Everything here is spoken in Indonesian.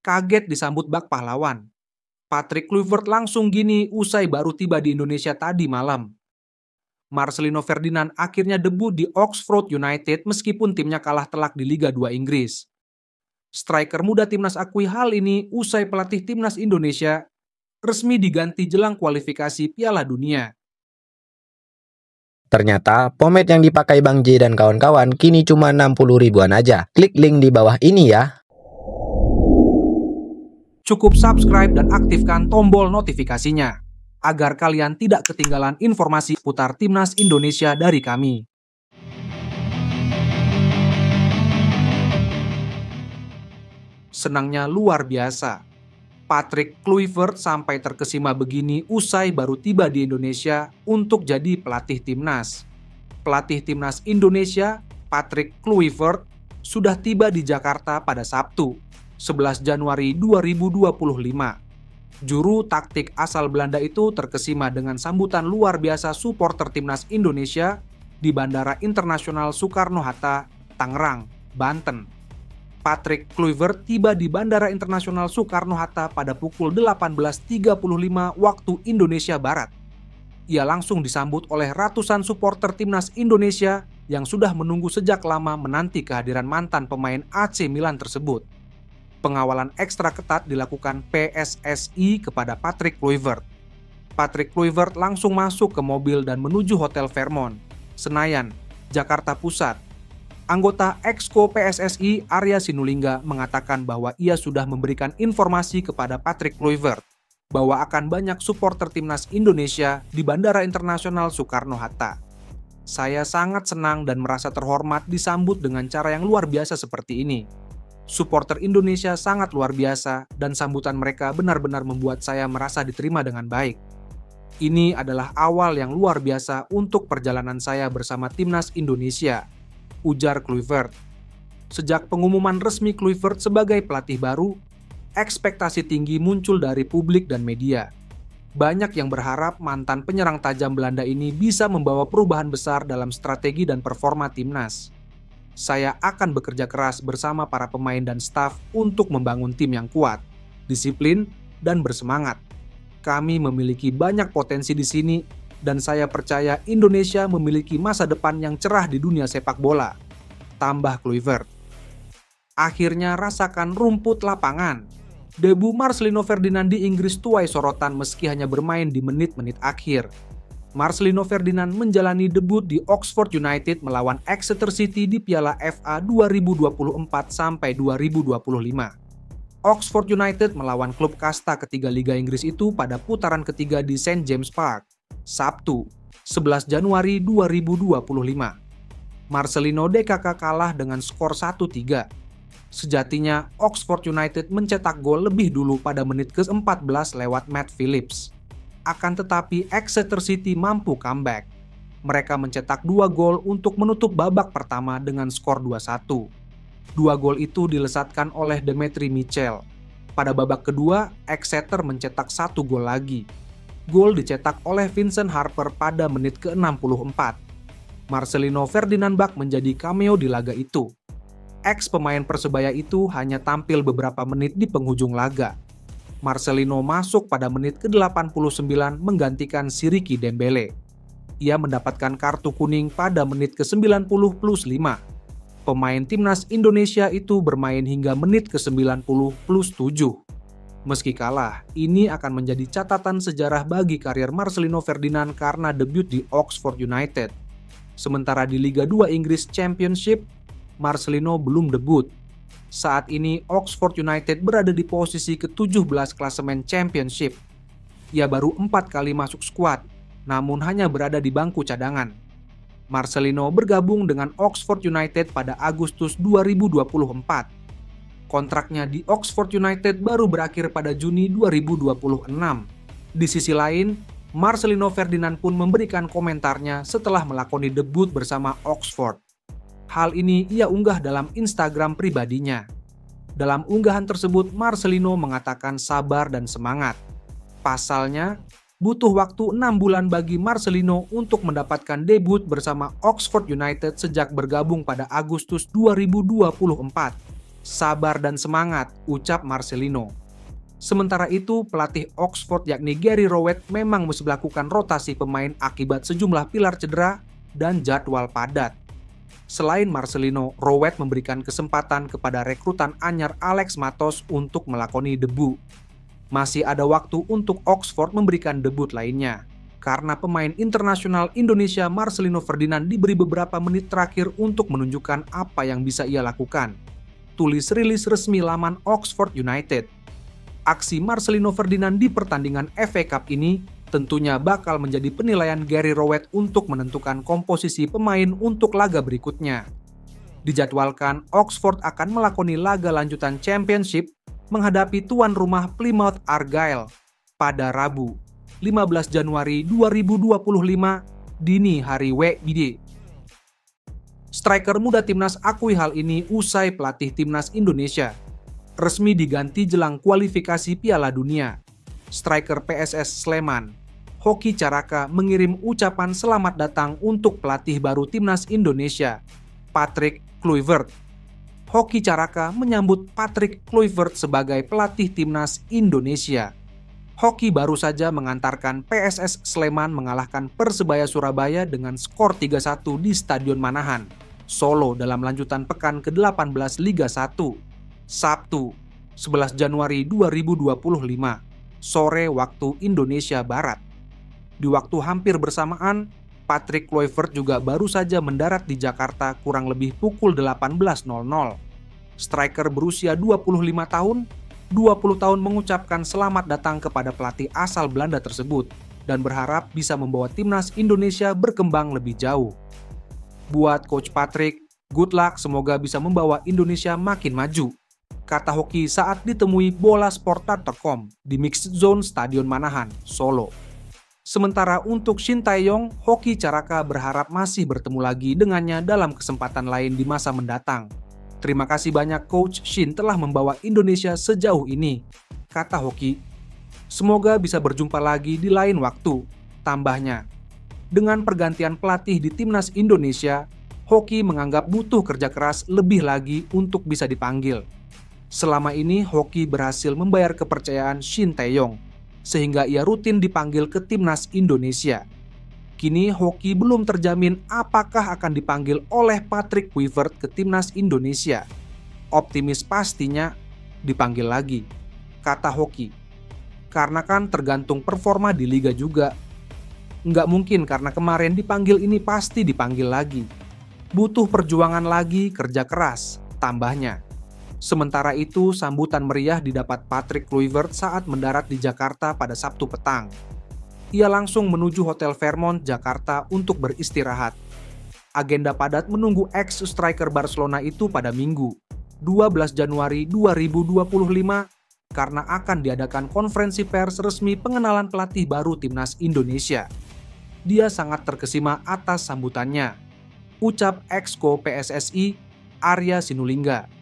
kaget disambut bak pahlawan. Patrick Kluivert langsung gini usai baru tiba di Indonesia tadi malam. Marcelino Ferdinand akhirnya debut di Oxford United meskipun timnya kalah telak di Liga 2 Inggris. Striker muda timnas akui hal ini usai pelatih timnas Indonesia resmi diganti jelang kualifikasi Piala Dunia. Ternyata pomade yang dipakai Bang J dan kawan-kawan kini cuma 60 ribuan aja. Klik link di bawah ini ya. Cukup subscribe dan aktifkan tombol notifikasinya agar kalian tidak ketinggalan informasi putar timnas Indonesia dari kami. Senangnya luar biasa. Patrick Kluivert sampai terkesima begini usai baru tiba di Indonesia untuk jadi pelatih timnas. Pelatih timnas Indonesia, Patrick Kluivert, sudah tiba di Jakarta pada Sabtu, 11 Januari 2025. Juru taktik asal Belanda itu terkesima dengan sambutan luar biasa supporter timnas Indonesia di Bandara Internasional Soekarno-Hatta, Tangerang, Banten. Patrick Kluivert tiba di Bandara Internasional Soekarno-Hatta pada pukul 18.35 waktu Indonesia Barat. Ia langsung disambut oleh ratusan supporter timnas Indonesia yang sudah menunggu sejak lama menanti kehadiran mantan pemain AC Milan tersebut. Pengawalan ekstra ketat dilakukan PSSI kepada Patrick Kluivert. Patrick Kluivert langsung masuk ke mobil dan menuju Hotel Fairmont, Senayan, Jakarta Pusat. Anggota Exco PSSI Arya Sinulinga mengatakan bahwa ia sudah memberikan informasi kepada Patrick Kluivert bahwa akan banyak supporter timnas Indonesia di Bandara Internasional Soekarno-Hatta. Saya sangat senang dan merasa terhormat disambut dengan cara yang luar biasa seperti ini. Supporter Indonesia sangat luar biasa dan sambutan mereka benar-benar membuat saya merasa diterima dengan baik. Ini adalah awal yang luar biasa untuk perjalanan saya bersama timnas Indonesia, ujar Kluivert. Sejak pengumuman resmi Kluivert sebagai pelatih baru, ekspektasi tinggi muncul dari publik dan media. Banyak yang berharap mantan penyerang tajam Belanda ini bisa membawa perubahan besar dalam strategi dan performa timnas. Saya akan bekerja keras bersama para pemain dan staf untuk membangun tim yang kuat, disiplin, dan bersemangat. Kami memiliki banyak potensi di sini dan saya percaya Indonesia memiliki masa depan yang cerah di dunia sepak bola, tambah Kluivert. Akhirnya rasakan rumput lapangan. Debu Marcelino Ferdinand di Inggris tuai sorotan meski hanya bermain di menit-menit akhir. Marcelino Ferdinand menjalani debut di Oxford United melawan Exeter City di Piala FA 2024 sampai 2025. Oxford United melawan klub kasta ketiga Liga Inggris itu pada putaran ketiga di St. James Park, Sabtu, 11 Januari 2025. Marcelino DKK kalah dengan skor 1-3. Sejatinya, Oxford United mencetak gol lebih dulu pada menit ke-14 lewat Matt Phillips. Akan tetapi Exeter City mampu comeback. Mereka mencetak 2 gol untuk menutup babak pertama dengan skor 2-1. 2 gol itu dilesatkan oleh Demetri Mitchell. Pada babak kedua, Exeter mencetak 1 gol lagi. Gol dicetak oleh Vincent Harper pada menit ke-64. Marcelino Ferdinand Bak menjadi cameo di laga itu. Ex pemain Persebaya itu hanya tampil beberapa menit di penghujung laga. Marcelino masuk pada menit ke-89 menggantikan Siriki Dembele. Ia mendapatkan kartu kuning pada menit ke-90 plus 5. Pemain timnas Indonesia itu bermain hingga menit ke-90 plus 7. Meski kalah, ini akan menjadi catatan sejarah bagi karier Marcelino Ferdinand karena debut di Oxford United. Sementara di Liga 2 Inggris Championship, Marcelino belum debut. Saat ini Oxford United berada di posisi ke-17 klasemen Championship. Ia baru 4 kali masuk skuad, namun hanya berada di bangku cadangan. Marcelino bergabung dengan Oxford United pada Agustus 2024. Kontraknya di Oxford United baru berakhir pada Juni 2026. Di sisi lain, Marcelino Ferdinand pun memberikan komentarnya setelah melakoni debut bersama Oxford. Hal ini ia unggah dalam Instagram pribadinya. Dalam unggahan tersebut, Marcelino mengatakan sabar dan semangat. Pasalnya, butuh waktu 6 bulan bagi Marcelino untuk mendapatkan debut bersama Oxford United sejak bergabung pada Agustus 2024. "Sabar dan semangat," ucap Marcelino. Sementara itu, pelatih Oxford yakni Gary Rowett memang mesti melakukan rotasi pemain akibat sejumlah pilar cedera dan jadwal padat. Selain Marcelino, Rowett memberikan kesempatan kepada rekrutan anyar Alex Matos untuk melakoni debut. Masih ada waktu untuk Oxford memberikan debut lainnya, karena pemain internasional Indonesia Marcelino Ferdinand diberi beberapa menit terakhir untuk menunjukkan apa yang bisa ia lakukan. Tulis rilis resmi laman Oxford United. Aksi Marcelino Ferdinand di pertandingan FA Cup ini tentunya bakal menjadi penilaian Gary Rowett untuk menentukan komposisi pemain untuk laga berikutnya. Dijadwalkan Oxford akan melakoni laga lanjutan Championship menghadapi tuan rumah Plymouth Argyle pada Rabu, 15 Januari 2025 dini hari WIB. Striker muda timnas akui hal ini usai pelatih timnas Indonesia resmi diganti jelang kualifikasi Piala Dunia. Striker PSS Sleman, Hoki Caraka mengirim ucapan selamat datang untuk pelatih baru timnas Indonesia, Patrick Kluivert. Hoki Caraka menyambut Patrick Kluivert sebagai pelatih timnas Indonesia. Hoki baru saja mengantarkan PSS Sleman mengalahkan Persebaya Surabaya dengan skor 3-1 di Stadion Manahan, Solo dalam lanjutan pekan ke-18 Liga 1. Sabtu, 11 Januari 2025, sore waktu Indonesia Barat. Di waktu hampir bersamaan, Patrick Kluivert juga baru saja mendarat di Jakarta kurang lebih pukul 18.00. Striker berusia 25 tahun, 20 tahun mengucapkan selamat datang kepada pelatih asal Belanda tersebut dan berharap bisa membawa timnas Indonesia berkembang lebih jauh. Buat Coach Patrick, good luck, semoga bisa membawa Indonesia makin maju, kata Hoki saat ditemui bolasport.com di Mixed Zone Stadion Manahan, Solo. Sementara untuk Shin Tae-yong, Hoki Caraka berharap masih bertemu lagi dengannya dalam kesempatan lain di masa mendatang. Terima kasih banyak Coach Shin telah membawa Indonesia sejauh ini, kata Hoki. Semoga bisa berjumpa lagi di lain waktu, tambahnya. Dengan pergantian pelatih di timnas Indonesia, Hoki menganggap butuh kerja keras lebih lagi untuk bisa dipanggil. Selama ini Hoki berhasil membayar kepercayaan Shin Tae-yong, sehingga ia rutin dipanggil ke timnas Indonesia. Kini Hoki belum terjamin apakah akan dipanggil oleh Patrick Kluivert ke timnas Indonesia. Optimis pastinya dipanggil lagi, kata Hoki. Karena kan tergantung performa di liga juga. Nggak mungkin karena kemarin dipanggil ini pasti dipanggil lagi. Butuh perjuangan lagi, kerja keras, tambahnya. Sementara itu, sambutan meriah didapat Patrick Kluivert saat mendarat di Jakarta pada Sabtu petang. Ia langsung menuju Hotel Fairmont, Jakarta untuk beristirahat. Agenda padat menunggu ex-striker Barcelona itu pada Minggu, 12 Januari 2025, karena akan diadakan konferensi pers resmi pengenalan pelatih baru timnas Indonesia. Dia sangat terkesima atas sambutannya, ucap ex-co PSSI Arya Sinulinga.